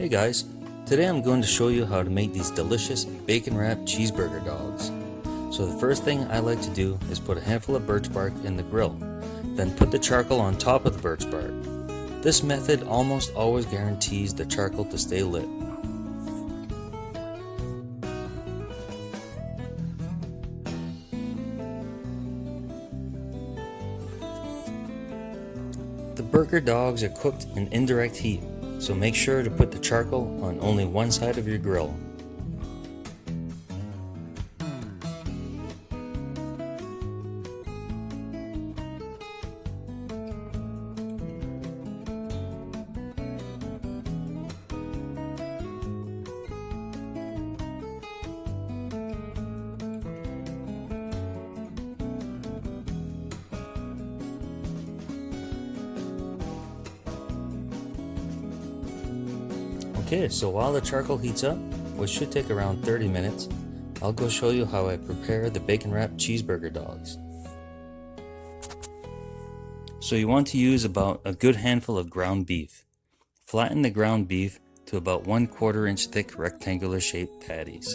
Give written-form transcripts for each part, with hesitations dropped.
Hey guys, today I'm going to show you how to make these delicious bacon wrapped cheeseburger dogs. So the first thing I like to do is put a handful of birch bark in the grill, then put the charcoal on top of the birch bark. This method almost always guarantees the charcoal to stay lit. The burger dogs are cooked in indirect heat, so make sure to put the charcoal on only one side of your grill. Okay, so while the charcoal heats up, which should take around 30 minutes, I'll go show you how I prepare the bacon wrapped cheeseburger dogs. So you want to use about a good handful of ground beef. Flatten the ground beef to about 1/4 inch thick rectangular shaped patties,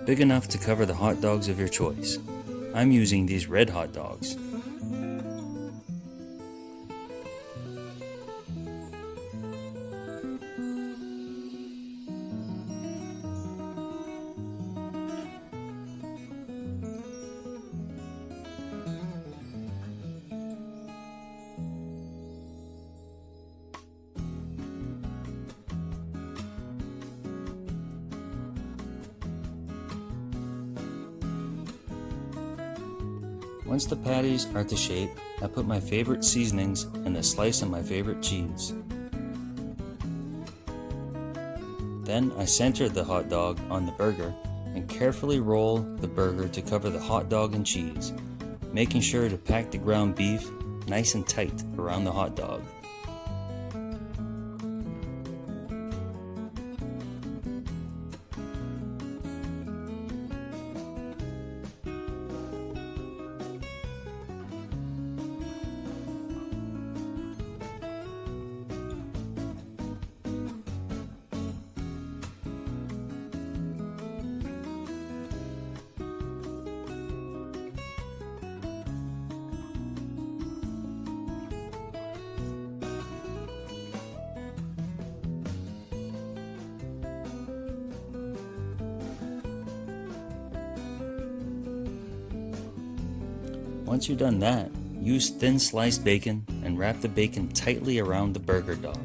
big enough to cover the hot dogs of your choice. I'm using these red hot dogs. Once the patties are to shape, I put my favorite seasonings and a slice of my favorite cheese. Then I center the hot dog on the burger and carefully roll the burger to cover the hot dog and cheese, making sure to pack the ground beef nice and tight around the hot dog. Once you've done that, use thin sliced bacon and wrap the bacon tightly around the burger dog.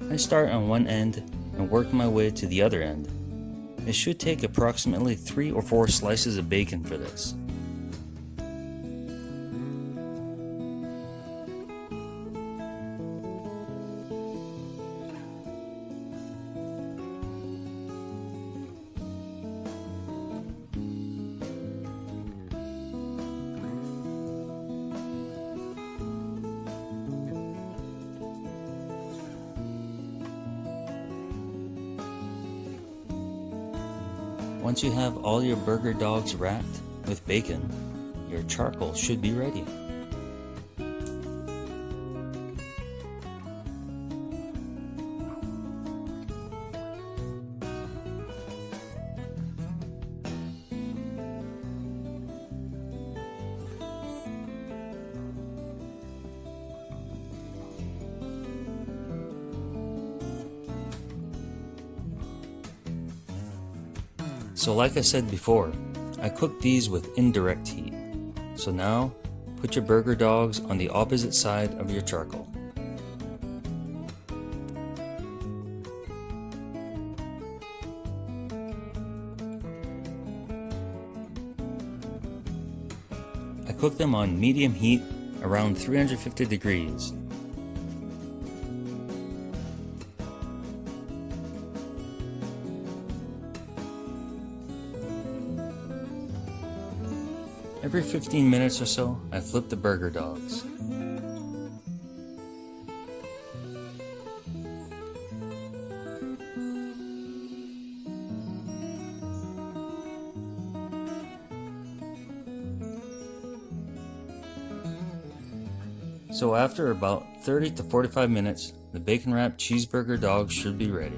I start on one end and work my way to the other end. It should take approximately 3 or 4 slices of bacon for this. Once you have all your burger dogs wrapped with bacon, your charcoal should be ready. So like I said before, I cook these with indirect heat. So now, put your burger dogs on the opposite side of your charcoal. cook them on medium heat around 350 degrees. Every 15 minutes or so, I flip the burger dogs. So after about 30 to 45 minutes, the bacon wrapped cheeseburger dogs should be ready.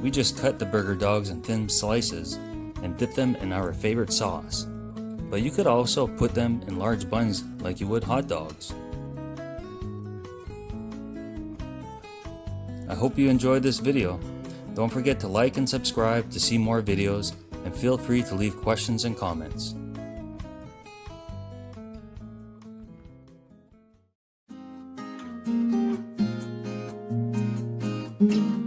We just cut the burger dogs in thin slices and dip them in our favorite sauce, but you could also put them in large buns like you would hot dogs. I hope you enjoyed this video. Don't forget to like and subscribe to see more videos, and feel free to leave questions and comments. Thank you.